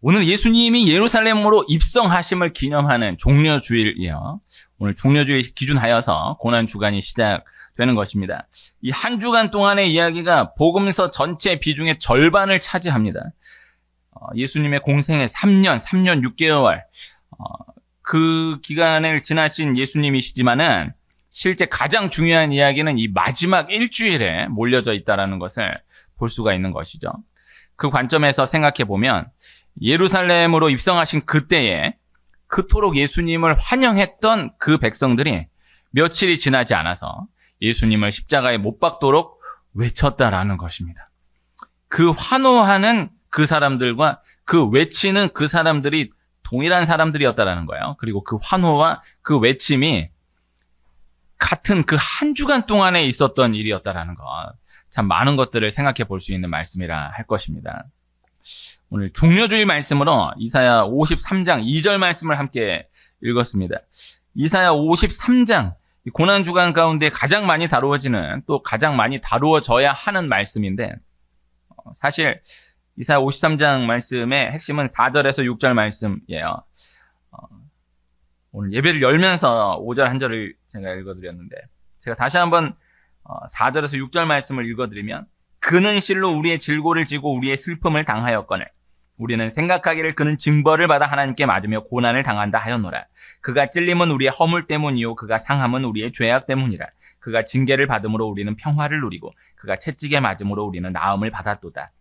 오늘 예수님이 예루살렘으로 입성하심을 기념하는 종려주일이요. 오늘 종려주일 기준하여서 고난주간이 시작되는 것입니다. 이 한 주간 동안의 이야기가 복음서 전체 비중의 절반을 차지합니다. 예수님의 공생의 3년 6개월, 그 기간을 지나신 예수님이시지만은 실제 가장 중요한 이야기는 이 마지막 일주일에 몰려져 있다는 것을 볼 수가 있는 것이죠. 그 관점에서 생각해 보면 예루살렘으로 입성하신 그때에 그토록 예수님을 환영했던 그 백성들이 며칠이 지나지 않아서 예수님을 십자가에 못 박도록 외쳤다라는 것입니다. 그 환호하는 그 사람들과 그 외치는 그 사람들이 동일한 사람들이었다라는 거예요. 그리고 그 환호와 그 외침이 같은 그 한 주간 동안에 있었던 일이었다라는 것. 참 많은 것들을 생각해 볼 수 있는 말씀이라 할 것입니다. 오늘 종려주일 말씀으로 이사야 53장 2절 말씀을 함께 읽었습니다. 이사야 53장, 고난주간 가운데 가장 많이 다루어지는, 또 가장 많이 다루어져야 하는 말씀인데, 사실 이사야 53장 말씀의 핵심은 4절에서 6절 말씀이에요. 오늘 예배를 열면서 5절 한 절을 제가 읽어드렸는데, 제가 다시 한번 4절에서 6절 말씀을 읽어드리면, 그는 실로 우리의 질고를 지고 우리의 슬픔을 당하였거늘 우리는 생각하기를 그는 징벌을 받아 하나님께 맞으며 고난을 당한다 하였노라. 그가 찔림은 우리의 허물 때문이요 그가 상함은 우리의 죄악 때문이라. 그가 징계를 받음으로 우리는 평화를 누리고 그가 채찍에 맞음으로 우리는 나음을 받았도다.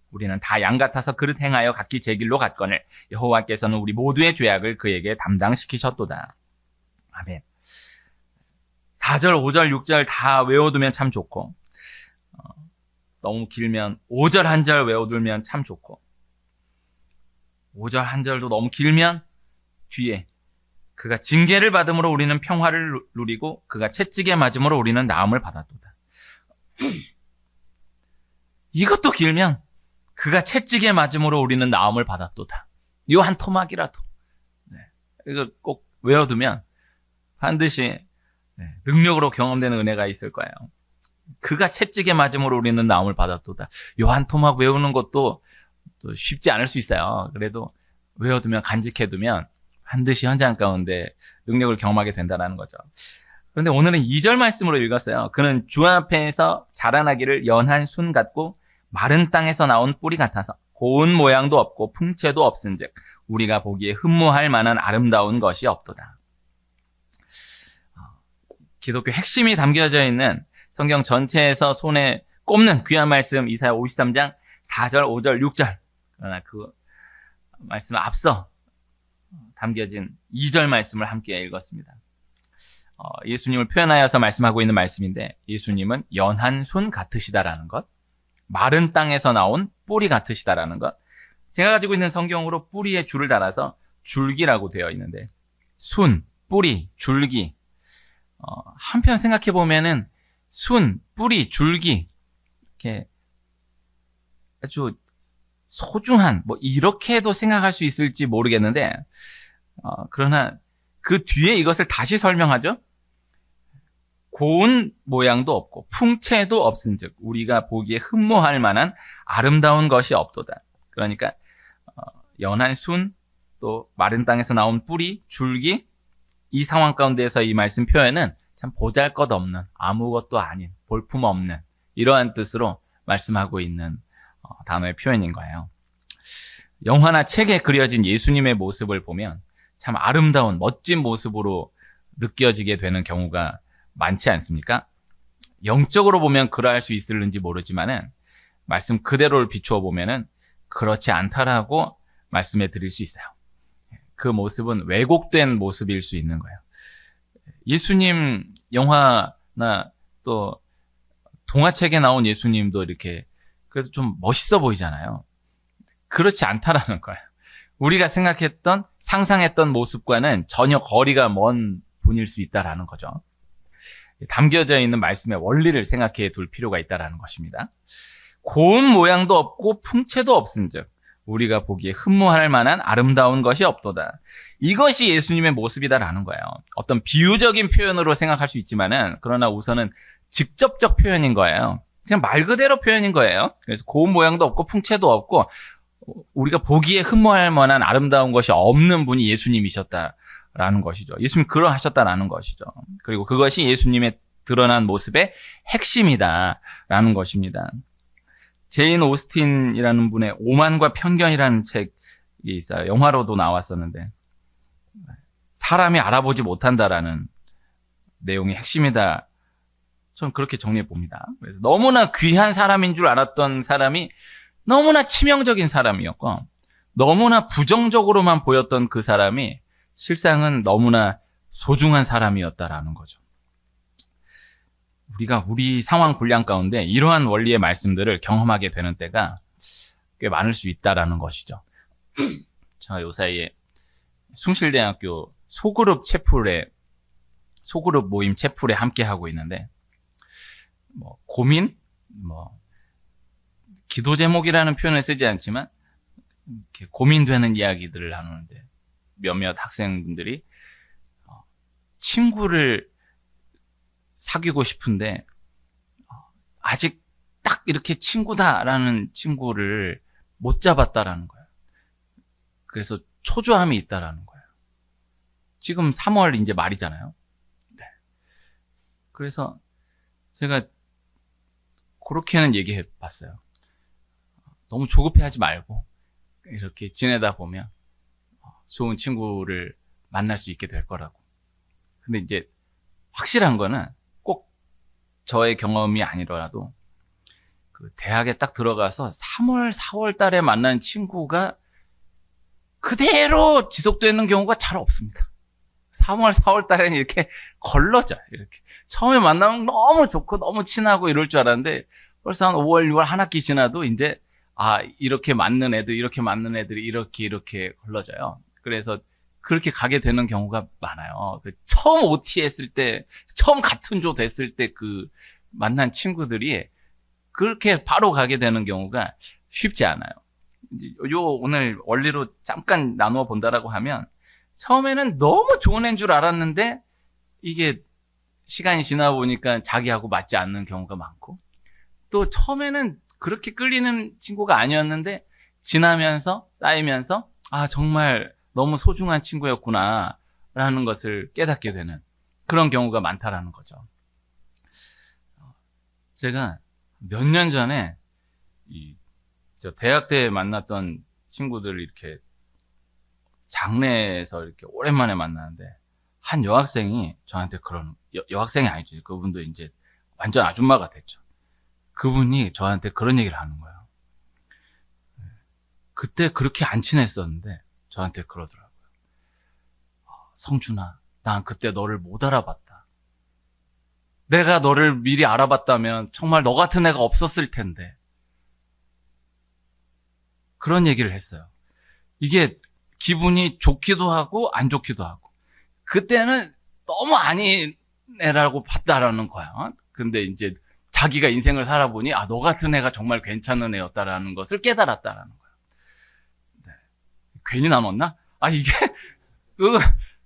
우리는 다 양 같아서 그릇 행하여 각기 제 길로 갔거늘 여호와께서는 우리 모두의 죄악을 그에게 담당시키셨도다. 아멘. 4절, 5절, 6절 다 외워두면 참 좋고, 너무 길면 5절 한 절 외워두면 참 좋고, 5절 한 절도 너무 길면 뒤에 그가 징계를 받음으로 우리는 평화를 누리고 그가 채찍에 맞음으로 우리는 나음을 받았도다. 이것도 길면 그가 채찍에 맞음으로 우리는 나음을 받았도다. 이 한 토막이라도 이거 꼭 외워두면 반드시 능력으로 경험되는 은혜가 있을 거예요. 그가 채찍에 맞음으로 우리는 나음을 받았도다. 이 한 토막 외우는 것도 또 쉽지 않을 수 있어요. 그래도 외워두면, 간직해두면 반드시 현장 가운데 능력을 경험하게 된다는 거죠. 그런데 오늘은 2절 말씀으로 읽었어요. 그는 주 앞에서 자라나기를 연한 순 같고 마른 땅에서 나온 뿌리 같아서 고운 모양도 없고 풍채도 없은즉 우리가 보기에 흠모할 만한 아름다운 것이 없도다. 기독교 핵심이 담겨져 있는 성경 전체에서 손에 꼽는 귀한 말씀 이사야 53장 4절, 5절, 6절. 그러나 그 말씀 앞서 담겨진 2절 말씀을 함께 읽었습니다. 예수님을 표현하여서 말씀하고 있는 말씀인데, 예수님은 연한 순 같으시다라는 것, 마른 땅에서 나온 뿌리 같으시다라는 것. 제가 가지고 있는 성경으로 뿌리에 줄을 달아서 줄기라고 되어 있는데, 순, 뿌리, 줄기. 한편 생각해 보면은 순, 뿌리, 줄기 이렇게 아주 소중한, 이렇게도 생각할 수 있을지 모르겠는데, 그러나 그 뒤에 이것을 다시 설명하죠. 고운 모양도 없고 풍채도 없은즉 우리가 보기에 흠모할 만한 아름다운 것이 없도다. 그러니까 연한 순, 또 마른 땅에서 나온 뿌리, 줄기, 이 상황 가운데에서 이 말씀 표현은 참 보잘것없는, 아무것도 아닌, 볼품없는 이러한 뜻으로 말씀하고 있는 단어의 표현인 거예요. 영화나 책에 그려진 예수님의 모습을 보면 참 아름다운, 멋진 모습으로 느껴지게 되는 경우가 많지 않습니까? 영적으로 보면 그러할 수 있을는지 모르지만은 말씀 그대로를 비추어 보면은 그렇지 않다라고 말씀해 드릴 수 있어요. 그 모습은 왜곡된 모습일 수 있는 거예요. 예수님 영화나 또 동화책에 나온 예수님도 이렇게 그래도 좀 멋있어 보이잖아요. 그렇지 않다라는 거예요. 우리가 생각했던, 상상했던 모습과는 전혀 거리가 먼 분일 수 있다라는 거죠. 담겨져 있는 말씀의 원리를 생각해 둘 필요가 있다라는 것입니다. 고운 모양도 없고 풍채도 없은즉 우리가 보기에 흠모할 만한 아름다운 것이 없도다. 이것이 예수님의 모습이다라는 거예요. 어떤 비유적인 표현으로 생각할 수 있지만은, 그러나 우선은 직접적 표현인 거예요. 그냥 말 그대로 표현인 거예요. 그래서 고운 모양도 없고 풍채도 없고 우리가 보기에 흠모할 만한 아름다운 것이 없는 분이 예수님이셨다라는 것이죠. 예수님 그러하셨다라는 것이죠. 그리고 그것이 예수님의 드러난 모습의 핵심이다라는 것입니다. 제인 오스틴이라는 분의 오만과 편견이라는 책이 있어요. 영화로도 나왔었는데 사람이 알아보지 못한다라는 내용이 핵심이다. 저는 그렇게 정리해 봅니다. 그래서 너무나 귀한 사람인 줄 알았던 사람이 너무나 치명적인 사람이었고 너무나 부정적으로만 보였던 그 사람이 실상은 너무나 소중한 사람이었다라는 거죠. 우리가 우리 상황 분량 가운데 이러한 원리의 말씀들을 경험하게 되는 때가 꽤 많을 수 있다라는 것이죠. 제가 요 사이에 숭실대학교 소그룹 모임 채플에 함께 하고 있는데 고민, 기도 제목이라는 표현을 쓰지 않지만 이렇게 고민되는 이야기들을 나누는데 몇몇 학생분들이 친구를 사귀고 싶은데 아직 딱 이렇게 친구다라는 친구를 못 잡았다라는 거예요. 그래서 초조함이 있다라는 거예요. 지금 3월 이제 말이잖아요. 네. 그래서 제가 그렇게는 얘기해 봤어요. 너무 조급해하지 말고 이렇게 지내다 보면 좋은 친구를 만날 수 있게 될 거라고. 근데 이제 확실한 거는 꼭 저의 경험이 아니더라도 그 대학에 딱 들어가서 3월, 4월 달에 만난 친구가 그대로 지속되는 경우가 잘 없습니다. 3월, 4월 달에는 이렇게 걸러져요. 이렇게. 처음에 만나면 너무 좋고 너무 친하고 이럴 줄 알았는데 벌써 한 5월, 6월 한 학기 지나도 이제 이렇게 맞는 애들이 이렇게 걸러져요. 그래서 그렇게 가게 되는 경우가 많아요. 처음 OT 했을 때, 처음 같은 조 됐을 때 그 만난 친구들이 그렇게 바로 가게 되는 경우가 쉽지 않아요. 오늘 원리로 잠깐 나누어 본다라고 하면 처음에는 너무 좋은 애인 줄 알았는데 이게 시간이 지나 보니까 자기하고 맞지 않는 경우가 많고 또 처음에는 그렇게 끌리는 친구가 아니었는데 지나면서 쌓이면서 정말 너무 소중한 친구였구나 라는 것을 깨닫게 되는 그런 경우가 많다라는 거죠. 제가 몇 년 전에 저 대학 때 만났던 친구들 이렇게 장례에서 이렇게 오랜만에 만나는데 한 여학생이 저한테 여학생이 아니죠. 그분도 이제 완전 아줌마가 됐죠. 그분이 저한테 그런 얘기를 하는 거예요. 그때 그렇게 안 친했었는데 저한테 그러더라고요. 성준아, 난 그때 너를 못 알아봤다. 내가 너를 미리 알아봤다면 정말 너 같은 애가 없었을 텐데. 그런 얘기를 했어요. 이게 기분이 좋기도 하고 안 좋기도 하고. 그때는 너무 아닌 애라고 봤다라는 거야. 근데 이제 자기가 인생을 살아보니 너 같은 애가 정말 괜찮은 애였다라는 것을 깨달았다라는 거야. 네. 괜히 나눴나? 이게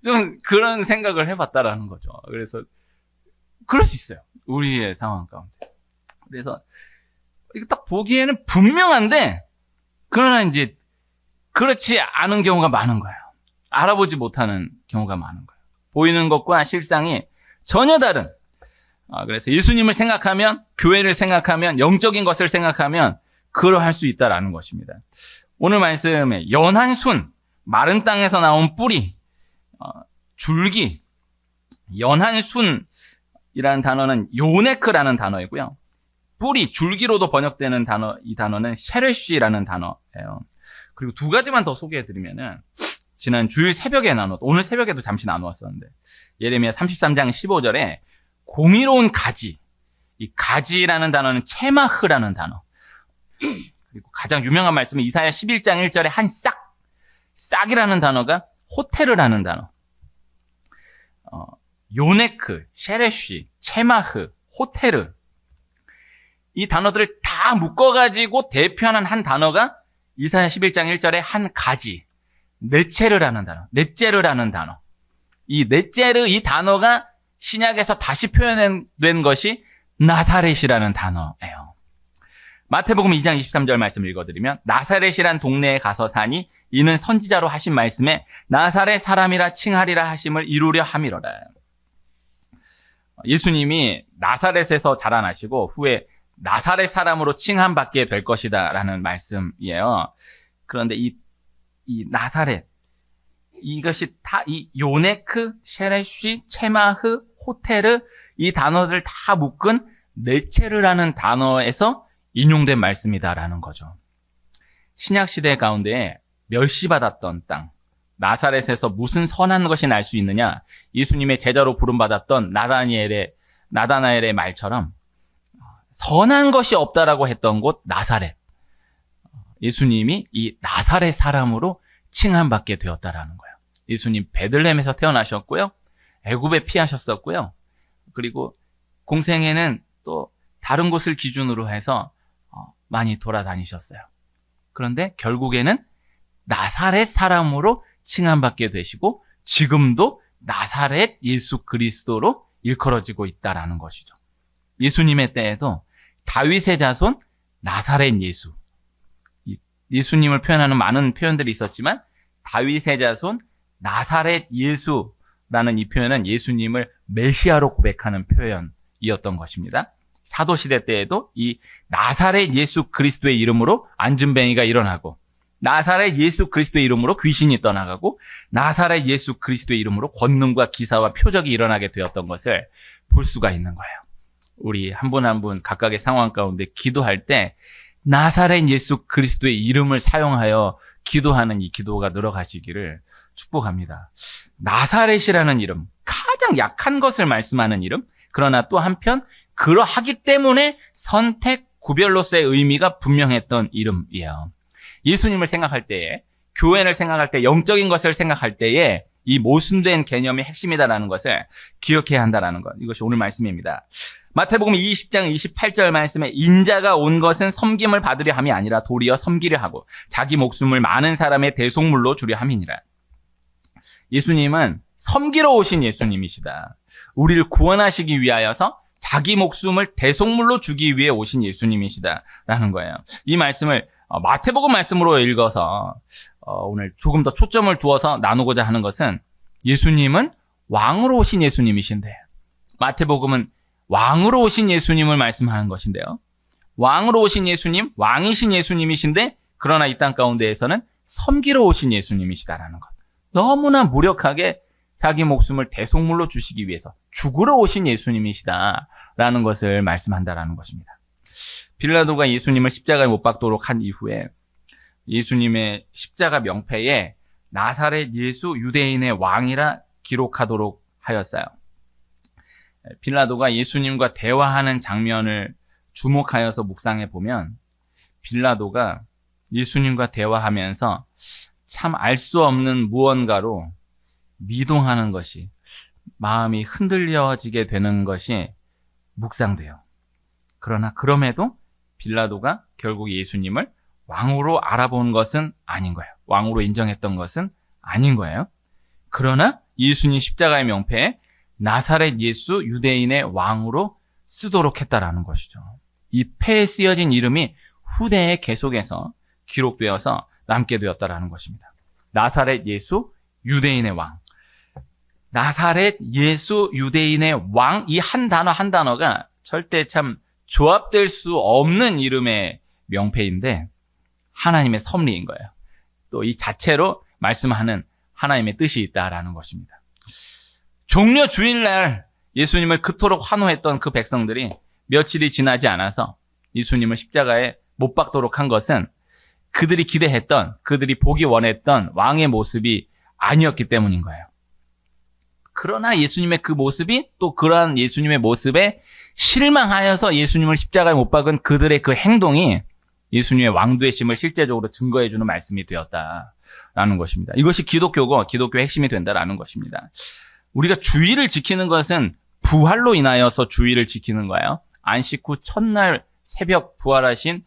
좀 그런 생각을 해봤다라는 거죠. 그래서 그럴 수 있어요. 우리의 상황 가운데. 그래서 이거 딱 보기에는 분명한데 그러나 이제 그렇지 않은 경우가 많은 거예요. 알아보지 못하는 경우가 많은 거예요. 보이는 것과 실상이 전혀 다른. 그래서 예수님을 생각하면, 교회를 생각하면, 영적인 것을 생각하면 그러할 수 있다라는 것입니다. 오늘 말씀에 연한 순, 마른 땅에서 나온 뿌리, 줄기, 연한 순이라는 단어는 요네크라는 단어이고요. 뿌리, 줄기로도 번역되는 이 단어는 셰레쉬라는 단어예요. 그리고 두 가지만 더 소개해드리면은 지난 주일 새벽에 오늘 새벽에도 잠시 나누었었는데 예레미야 33장 15절에 공의로운 가지, 이 가지라는 단어는 체마흐라는 단어. 그리고 가장 유명한 말씀은 이사야 11장 1절에 한 싹이라는 단어가 호테르라는 단어. 요네크, 셰레쉬, 체마흐, 호테르. 이 단어들을 다 묶어가지고 대표하는 한 단어가 이사야 11장 1절에 한 가지, 네체르라는 단어. 이 네체르 이 단어가 신약에서 다시 표현된 것이 나사렛이라는 단어예요. 마태복음 2장 23절 말씀 읽어드리면 나사렛이란 동네에 가서 사니 이는 선지자로 하신 말씀에 나사렛 사람이라 칭하리라 하심을 이루려 함이로라. 예수님이 나사렛에서 자라나시고 후에 나사렛 사람으로 칭함받게 될 것이다 라는 말씀이에요. 그런데 이 나사렛, 이것이 다 이 요네크, 셰레쉬, 체마흐, 호테르 이 단어들 다 묶은 네체르라는 단어에서 인용된 말씀이다라는 거죠. 신약시대 가운데 멸시받았던 땅, 나사렛에서 무슨 선한 것이 날 수 있느냐? 예수님의 제자로 부름받았던 나다나엘의 말처럼 선한 것이 없다라고 했던 곳 나사렛. 예수님이 이 나사렛 사람으로 칭함받게 되었다라는 거예요. 예수님 베들레헴에서 태어나셨고요. 애굽에 피하셨었고요. 그리고 공생애는 또 다른 곳을 기준으로 해서 많이 돌아다니셨어요. 그런데 결국에는 나사렛 사람으로 칭함받게 되시고 지금도 나사렛 예수 그리스도로 일컬어지고 있다라는 것이죠. 예수님의 때에도 다윗의 자손 나사렛 예수, 예수님을 표현하는 많은 표현들이 있었지만 다윗의 자손 나사렛 예수라는 이 표현은 예수님을 메시아로 고백하는 표현이었던 것입니다. 사도시대 때에도 이 나사렛 예수 그리스도의 이름으로 안진뱅이가 일어나고 나사렛 예수 그리스도의 이름으로 귀신이 떠나가고 나사렛 예수 그리스도의 이름으로 권능과 기사와 표적이 일어나게 되었던 것을 볼 수가 있는 거예요. 우리 한 분 한 분 각각의 상황 가운데 기도할 때 나사렛 예수 그리스도의 이름을 사용하여 기도하는 이 기도가 늘어가시기를 축복합니다. 나사렛이라는 이름, 가장 약한 것을 말씀하는 이름, 그러나 또 한편 그러하기 때문에 선택, 구별로서의 의미가 분명했던 이름이에요. 예수님을 생각할 때에, 교회를 생각할 때, 영적인 것을 생각할 때에 이 모순된 개념의 핵심이다라는 것을 기억해야 한다는 것. 이것이 오늘 말씀입니다. 마태복음 20장 28절 말씀에 인자가 온 것은 섬김을 받으려 함이 아니라 도리어 섬기려 하고 자기 목숨을 많은 사람의 대속물로 주려 함이니라. 예수님은 섬기러 오신 예수님이시다. 우리를 구원하시기 위하여서 자기 목숨을 대속물로 주기 위해 오신 예수님이시다라는 거예요. 이 말씀을 마태복음 말씀으로 읽어서 오늘 조금 더 초점을 두어서 나누고자 하는 것은 예수님은 왕으로 오신 예수님이신데 마태복음은 왕으로 오신 예수님을 말씀하는 것인데요. 왕으로 오신 예수님, 왕이신 예수님이신데 그러나 이 땅 가운데에서는 섬기러 오신 예수님이시다라는 것. 너무나 무력하게 자기 목숨을 대속물로 주시기 위해서 죽으러 오신 예수님이시다라는 것을 말씀한다라는 것입니다. 빌라도가 예수님을 십자가에 못 박도록 한 이후에 예수님의 십자가 명패에 나사렛 예수 유대인의 왕이라 기록하도록 하였어요. 빌라도가 예수님과 대화하는 장면을 주목하여서 묵상해 보면 빌라도가 예수님과 대화하면서 참 알 수 없는 무언가로 미동하는 것이, 마음이 흔들려지게 되는 것이 묵상돼요. 그러나 그럼에도 빌라도가 결국 예수님을 왕으로 알아본 것은 아닌 거예요. 왕으로 인정했던 것은 아닌 거예요. 그러나 예수님 십자가의 명패에 나사렛 예수 유대인의 왕으로 쓰도록 했다라는 것이죠. 이 패에 쓰여진 이름이 후대에 계속해서 기록되어서 남게 되었다라는 것입니다. 나사렛 예수 유대인의 왕. 나사렛 예수 유대인의 왕, 이 한 단어 한 단어가 절대 참 조합될 수 없는 이름의 명패인데 하나님의 섭리인 거예요. 또 이 자체로 말씀하는 하나님의 뜻이 있다라는 것입니다. 종려 주일날 예수님을 그토록 환호했던 그 백성들이 며칠이 지나지 않아서 예수님을 십자가에 못 박도록 한 것은 그들이 기대했던, 그들이 보기 원했던 왕의 모습이 아니었기 때문인 거예요. 그러나 예수님의 그 모습이 또 그러한 예수님의 모습에 실망하여서 예수님을 십자가에 못 박은 그들의 그 행동이 예수님의 왕되심을 실제적으로 증거해주는 말씀이 되었다라는 것입니다. 이것이 기독교고 기독교의 핵심이 된다라는 것입니다. 우리가 주일을 지키는 것은 부활로 인하여서 주일을 지키는 거예요. 안식 후 첫날 새벽 부활하신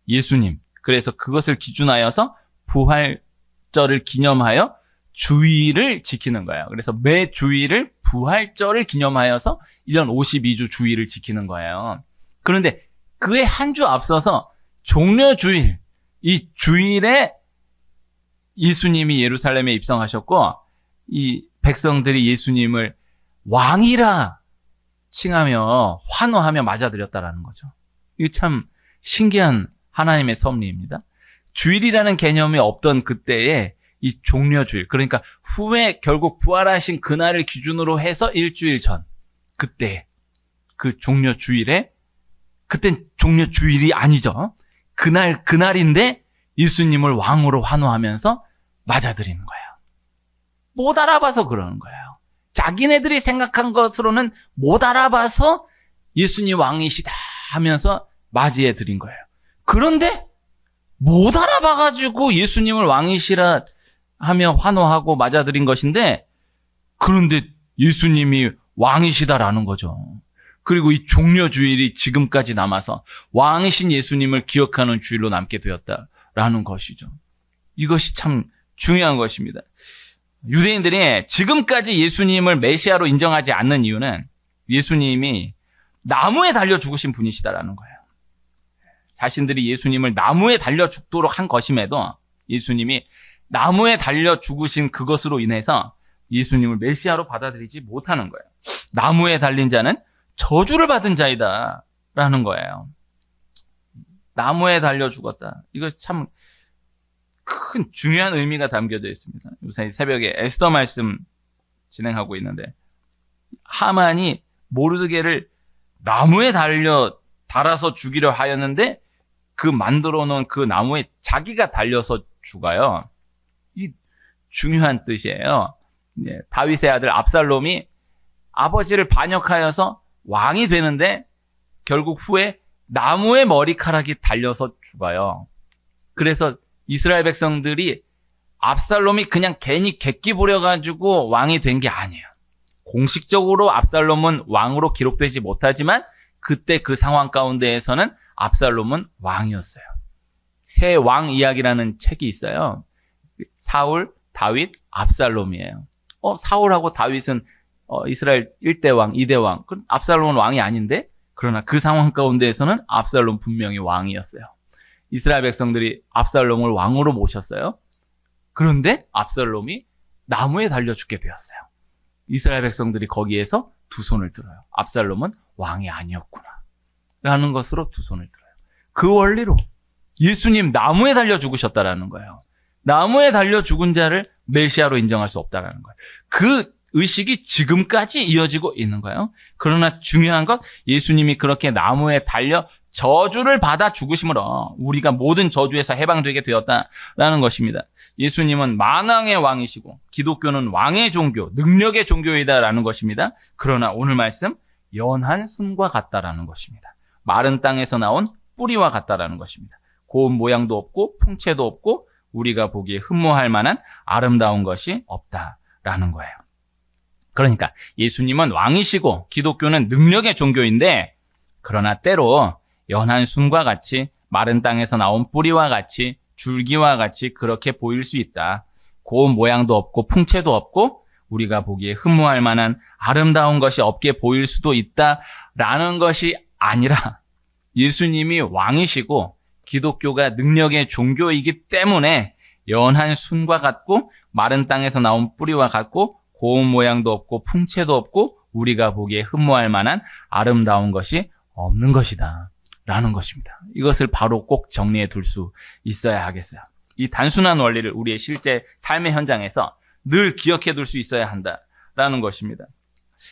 예수님. 그래서 그것을 기준하여서 부활절을 기념하여 주일을 지키는 거예요. 그래서 매 주일을 부활절을 기념하여서 1년 52주 주일을 지키는 거예요. 그런데 그의 한 주 앞서서 종려주일, 이 주일에 예수님이 예루살렘에 입성하셨고 이 백성들이 예수님을 왕이라 칭하며 환호하며 맞아들였다라는 거죠. 이게 참 신기한 하나님의 섭리입니다. 주일이라는 개념이 없던 그때에 이 종려주일, 그러니까 후에 결국 부활하신 그날을 기준으로 해서 일주일 전, 그때 그 종려주일에, 그땐 종려주일이 아니죠. 그날인데 예수님을 왕으로 환호하면서 맞아들이는 거예요. 못 알아봐서 그러는 거예요. 자기네들이 생각한 것으로는 못 알아봐서 예수님 왕이시다 하면서 맞이해 드린 거예요. 그런데 못 알아봐가지고 예수님을 왕이시라 하며 환호하고 맞아들인 것인데, 그런데 예수님이 왕이시다라는 거죠. 그리고 이 종려주일이 지금까지 남아서 왕이신 예수님을 기억하는 주일로 남게 되었다라는 것이죠. 이것이 참 중요한 것입니다. 유대인들이 지금까지 예수님을 메시아로 인정하지 않는 이유는 예수님이 나무에 달려 죽으신 분이시다라는 거예요. 자신들이 예수님을 나무에 달려 죽도록 한 것임에도 예수님이 나무에 달려 죽으신 그것으로 인해서 예수님을 메시아로 받아들이지 못하는 거예요. 나무에 달린 자는 저주를 받은 자이다 라는 거예요. 나무에 달려 죽었다. 이거 참 큰 중요한 의미가 담겨져 있습니다. 요새 새벽에 에스더 말씀 진행하고 있는데, 하만이 모르드게를 나무에 달아서 죽이려 하였는데 그 만들어 놓은 그 나무에 자기가 달려서 죽어요. 이 중요한 뜻이에요. 다윗의 아들 압살롬이 아버지를 반역하여서 왕이 되는데 결국 후에 나무의 머리카락이 달려서 죽어요. 그래서 이스라엘 백성들이 압살롬이 그냥 괜히 객기 부려가지고 왕이 된 게 아니에요. 공식적으로 압살롬은 왕으로 기록되지 못하지만 그때 그 상황 가운데에서는 압살롬은 왕이었어요. 새 왕 이야기라는 책이 있어요. 사울, 다윗, 압살롬이에요. 사울하고 다윗은 이스라엘 1대 왕, 2대 왕. 그럼 압살롬은 왕이 아닌데? 그러나 그 상황 가운데에서는 압살롬 분명히 왕이었어요. 이스라엘 백성들이 압살롬을 왕으로 모셨어요. 그런데 압살롬이 나무에 달려 죽게 되었어요. 이스라엘 백성들이 거기에서 두 손을 들어요. 압살롬은 왕이 아니었구나 라는 것으로 두 손을 들어요. 그 원리로 예수님 나무에 달려 죽으셨다라는 거예요. 나무에 달려 죽은 자를 메시아로 인정할 수 없다라는 거예요. 그 의식이 지금까지 이어지고 있는 거예요. 그러나 중요한 것, 예수님이 그렇게 나무에 달려 저주를 받아 죽으심으로 우리가 모든 저주에서 해방되게 되었다라는 것입니다. 예수님은 만왕의 왕이시고 기독교는 왕의 종교, 능력의 종교이다라는 것입니다. 그러나 오늘 말씀, 연한 순과 같다라는 것입니다. 마른 땅에서 나온 뿌리와 같다라는 것입니다. 고운 모양도 없고 풍채도 없고 우리가 보기에 흠모할 만한 아름다운 것이 없다라는 거예요. 그러니까 예수님은 왕이시고 기독교는 능력의 종교인데, 그러나 때로 연한 순과 같이, 마른 땅에서 나온 뿌리와 같이, 줄기와 같이 그렇게 보일 수 있다. 고운 모양도 없고 풍채도 없고 우리가 보기에 흠모할 만한 아름다운 것이 없게 보일 수도 있다라는 것이 아니라, 예수님이 왕이시고 기독교가 능력의 종교이기 때문에 연한 순과 같고 마른 땅에서 나온 뿌리와 같고 고운 모양도 없고 풍채도 없고 우리가 보기에 흠모할 만한 아름다운 것이 없는 것이다 라는 것입니다. 이것을 바로 꼭 정리해 둘 수 있어야 하겠어요. 이 단순한 원리를 우리의 실제 삶의 현장에서 늘 기억해 둘 수 있어야 한다라는 것입니다.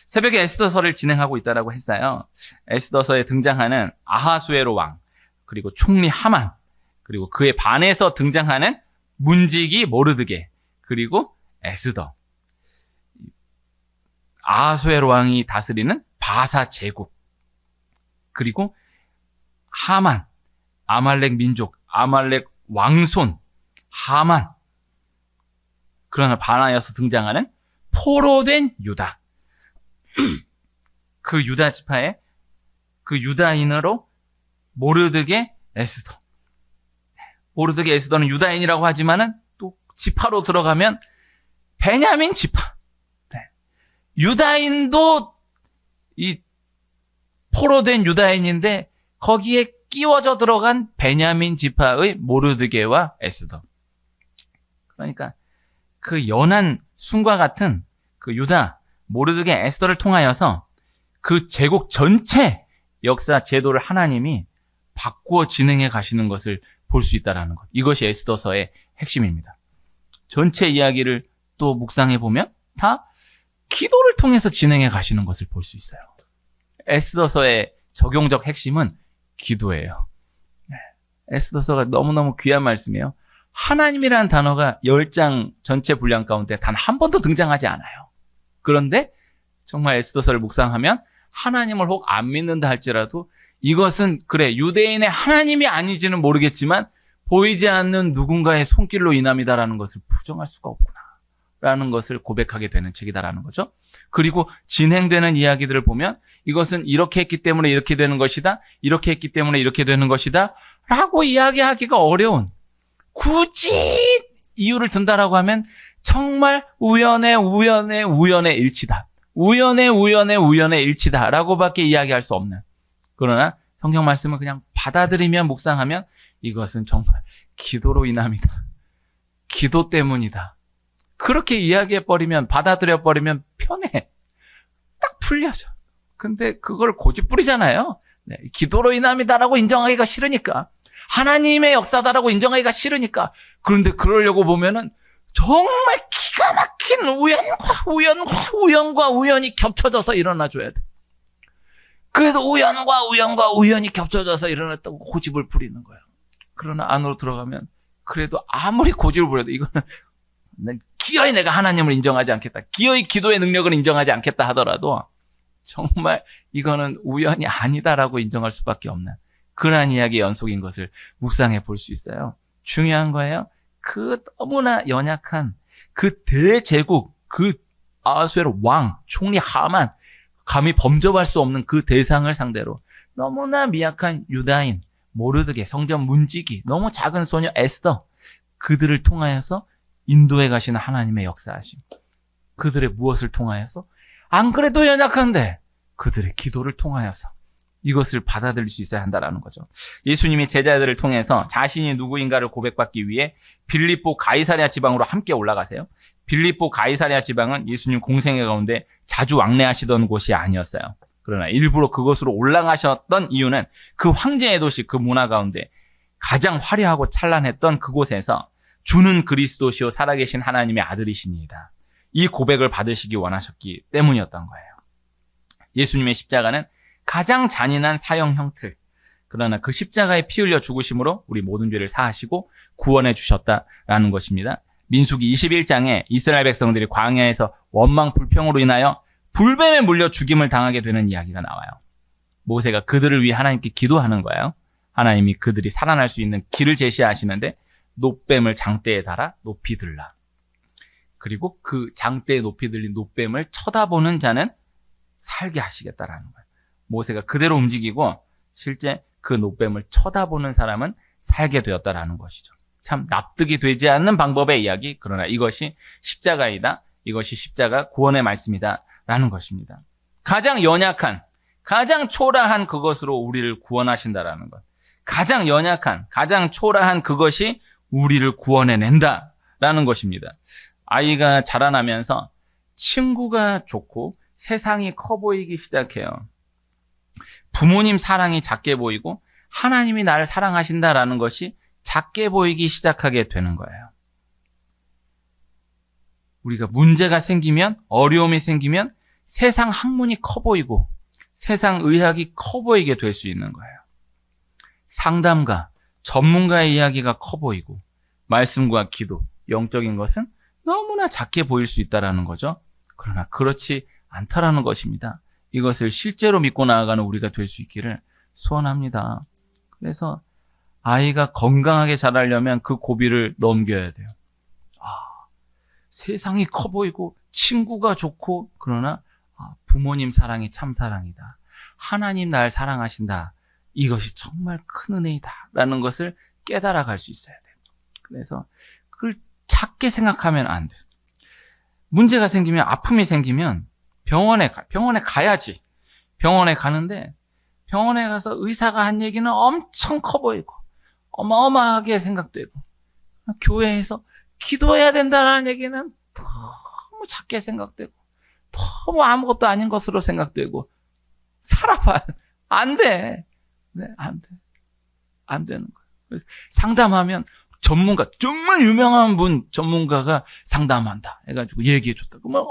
새벽에 에스더서를 진행하고 있다라고 했어요. 에스더서에 등장하는 아하수에로 왕, 그리고 총리 하만, 그리고 그에 반해서 등장하는 문지기 모르드게, 그리고 에스더. 아하수에로 왕이 다스리는 바사 제국, 그리고 하만, 아말렉 민족, 아말렉 왕손 하만. 그러나 반하여서 등장하는 포로된 유다. 그 유다 지파의 그 유다인으로 모르드게 에스더. 모르드게 에스더는 유다인이라고 하지만은 또 지파로 들어가면 베냐민 지파. 유다인도 이 포로된 유다인인데 거기에 끼워져 들어간 베냐민 지파의 모르드게와 에스더. 그러니까 그 연한 순과 같은 그 유다, 모르드게, 에스더를 통하여서 그 제국 전체 역사 제도를 하나님이 바꾸어 진행해 가시는 것을 볼 수 있다는 것. 이것이 에스더서의 핵심입니다. 전체 이야기를 또 묵상해 보면 다 기도를 통해서 진행해 가시는 것을 볼 수 있어요. 에스더서의 적용적 핵심은 기도예요. 에스더서가 너무너무 귀한 말씀이에요. 하나님이라는 단어가 10장 전체 분량 가운데 단 한 번도 등장하지 않아요. 그런데 정말 에스더서를 묵상하면 하나님을 혹 안 믿는다 할지라도 이것은 그래 유대인의 하나님이 아닌지는 모르겠지만 보이지 않는 누군가의 손길로 인함이다라는 것을 부정할 수가 없구나 라는 것을 고백하게 되는 책이다라는 거죠. 그리고 진행되는 이야기들을 보면 이것은 이렇게 했기 때문에 이렇게 되는 것이다, 이렇게 했기 때문에 이렇게 되는 것이다 라고 이야기하기가 어려운, 굳이 이유를 든다라고 하면 정말 우연의 일치다, 우연의 일치다라고밖에 이야기할 수 없는, 그러나 성경 말씀을 그냥 받아들이면 묵상하면 이것은 정말 기도로 인함이다, 기도 때문이다, 그렇게 이야기해버리면, 받아들여버리면 편해, 딱 풀려져. 근데 그걸 고집 부리잖아요. 네, 기도로 인함이다라고 인정하기가 싫으니까, 하나님의 역사다라고 인정하기가 싫으니까. 그런데 그러려고 보면은 정말 기가 막힌 우연과 우연이 겹쳐져서 일어나줘야 돼. 그래서 우연과 우연이 겹쳐져서 일어났다고 고집을 부리는 거예요. 그러나 안으로 들어가면 그래도 아무리 고집을 부려도 이거는 기어이 내가 하나님을 인정하지 않겠다, 기어이 기도의 능력을 인정하지 않겠다 하더라도 정말 이거는 우연이 아니다라고 인정할 수밖에 없는 그러한 이야기의 연속인 것을 묵상해 볼 수 있어요. 중요한 거예요. 그 너무나 연약한 그 대제국, 그 아수에로 왕, 총리 하만, 감히 범접할 수 없는 그 대상을 상대로 너무나 미약한 유다인, 모르드게, 성전 문지기, 너무 작은 소녀 에스더, 그들을 통하여서 인도해 가시는 하나님의 역사하심. 그들의 무엇을 통하여서? 안 그래도 연약한데 그들의 기도를 통하여서 이것을 받아들일 수 있어야 한다는 거죠. 예수님이 제자들을 통해서 자신이 누구인가를 고백받기 위해 빌립보 가이사랴 지방으로 함께 올라가세요. 빌립보 가이사랴 지방은 예수님 공생애 가운데 자주 왕래하시던 곳이 아니었어요. 그러나 일부러 그곳으로 올라가셨던 이유는 그 황제의 도시, 그 문화 가운데 가장 화려하고 찬란했던 그곳에서 주는 그리스도시요 살아계신 하나님의 아들이시니이다, 이 고백을 받으시기 원하셨기 때문이었던 거예요. 예수님의 십자가는 가장 잔인한 사형 형틀, 그러나 그 십자가에 피 흘려 죽으심으로 우리 모든 죄를 사하시고 구원해 주셨다라는 것입니다. 민수기 21장에 이스라엘 백성들이 광야에서 원망 불평으로 인하여 불뱀에 물려 죽임을 당하게 되는 이야기가 나와요. 모세가 그들을 위해 하나님께 기도하는 거예요. 하나님이 그들이 살아날 수 있는 길을 제시하시는데 놋뱀을 장대에 달아 높이 들라. 그리고 그 장대에 높이 들린 놋뱀을 쳐다보는 자는 살게 하시겠다라는 거예요. 모세가 그대로 움직이고 실제 그 놋뱀을 쳐다보는 사람은 살게 되었다라는 것이죠. 참 납득이 되지 않는 방법의 이야기, 그러나 이것이 십자가이다, 이것이 십자가 구원의 말씀이다 라는 것입니다. 가장 연약한, 가장 초라한 그것으로 우리를 구원하신다라는 것, 가장 연약한, 가장 초라한 그것이 우리를 구원해낸다라는 것입니다. 아이가 자라나면서 친구가 좋고 세상이 커 보이기 시작해요. 부모님 사랑이 작게 보이고 하나님이 나를 사랑하신다라는 것이 작게 보이기 시작하게 되는 거예요. 우리가 문제가 생기면, 어려움이 생기면 세상 학문이 커 보이고 세상 의학이 커 보이게 될 수 있는 거예요. 상담가, 전문가의 이야기가 커 보이고 말씀과 기도, 영적인 것은 너무나 작게 보일 수 있다는 거죠. 그러나 그렇지 않다라는 것입니다. 이것을 실제로 믿고 나아가는 우리가 될 수 있기를 소원합니다. 그래서 아이가 건강하게 자라려면 그 고비를 넘겨야 돼요. 세상이 커 보이고 친구가 좋고 그러나 부모님 사랑이 참 사랑이다, 하나님 날 사랑하신다, 이것이 정말 큰 은혜이다 라는 것을 깨달아갈 수 있어야 돼요. 그래서 그걸 작게 생각하면 안 돼요. 문제가 생기면, 아픔이 생기면 병원에 가야지. 병원에 가는데 병원에 가서 의사가 한 얘기는 엄청 커 보이고 어마어마하게 생각되고, 교회에서 기도해야 된다는 얘기는 너무 작게 생각되고 너무 아무것도 아닌 것으로 생각되고, 살아봐. 안 돼. 네, 안 돼. 안 되는 거예요. 그래서 상담하면 전문가, 정말 유명한 분 전문가가 상담한다 해가지고 얘기해줬다. 그러면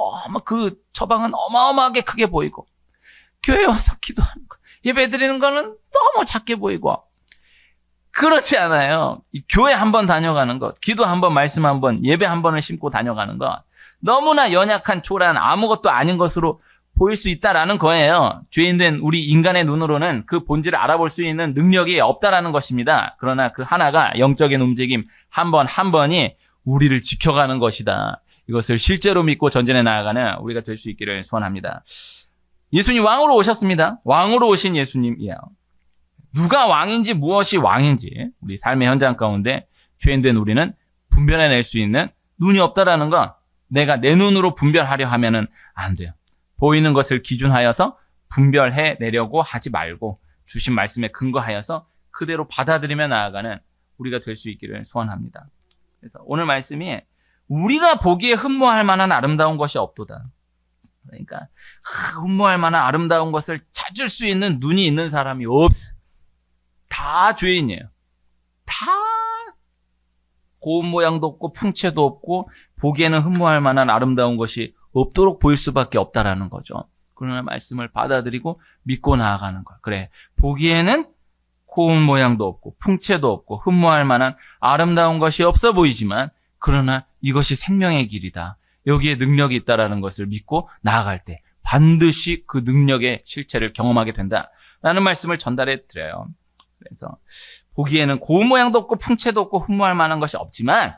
그 처방은 어마어마하게 크게 보이고, 교회 와서 기도하는 거, 예배 드리는 거는 너무 작게 보이고, 그렇지 않아요. 이 교회 한번 다녀가는 것, 기도 한번, 말씀 한번, 예배 한 번을 심고 다녀가는 것, 너무나 연약한 초라한 아무것도 아닌 것으로 보일 수 있다라는 거예요. 죄인된 우리 인간의 눈으로는 그 본질을 알아볼 수 있는 능력이 없다라는 것입니다. 그러나 그 하나가, 영적인 움직임 한 번 한 번이 우리를 지켜가는 것이다. 이것을 실제로 믿고 전진해 나아가는 우리가 될 수 있기를 소원합니다. 예수님 왕으로 오셨습니다. 왕으로 오신 예수님이에요. 누가 왕인지 무엇이 왕인지 우리 삶의 현장 가운데 죄인된 우리는 분별해낼 수 있는 눈이 없다라는 것, 내가 내 눈으로 분별하려 하면은 안 돼요. 보이는 것을 기준하여서 분별해내려고 하지 말고 주신 말씀에 근거하여서 그대로 받아들이며 나아가는 우리가 될 수 있기를 소원합니다. 그래서 오늘 말씀이 우리가 보기에 흠모할 만한 아름다운 것이 없도다. 그러니까 흠모할 만한 아름다운 것을 찾을 수 있는 눈이 있는 사람이 없어. 다 죄인이에요. 다 고운 모양도 없고 풍채도 없고 보기에는 흠모할 만한 아름다운 것이 없도록 보일 수밖에 없다라는 거죠. 그러나 말씀을 받아들이고 믿고 나아가는 거예요. 그래, 보기에는 고운 모양도 없고 풍채도 없고 흠모할 만한 아름다운 것이 없어 보이지만, 그러나 이것이 생명의 길이다, 여기에 능력이 있다라는 것을 믿고 나아갈 때 반드시 그 능력의 실체를 경험하게 된다라는 말씀을 전달해 드려요. 그래서 보기에는 고운 모양도 없고 풍채도 없고 흠모할 만한 것이 없지만,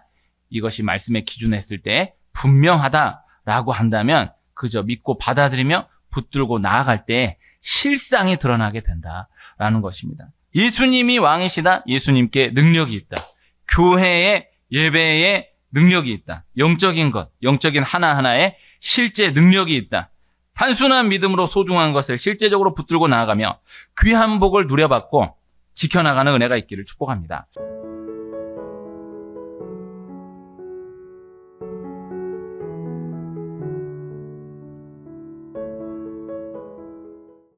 이것이 말씀에 기준했을 때 분명하다라고 한다면 그저 믿고 받아들이며 붙들고 나아갈 때 실상이 드러나게 된다라는 것입니다. 예수님이 왕이시다. 예수님께 능력이 있다. 교회에, 예배에 능력이 있다. 영적인 것, 영적인 하나하나에 실제 능력이 있다. 단순한 믿음으로 소중한 것을 실제적으로 붙들고 나아가며 귀한 복을 누려받고 지켜나가는 은혜가 있기를 축복합니다.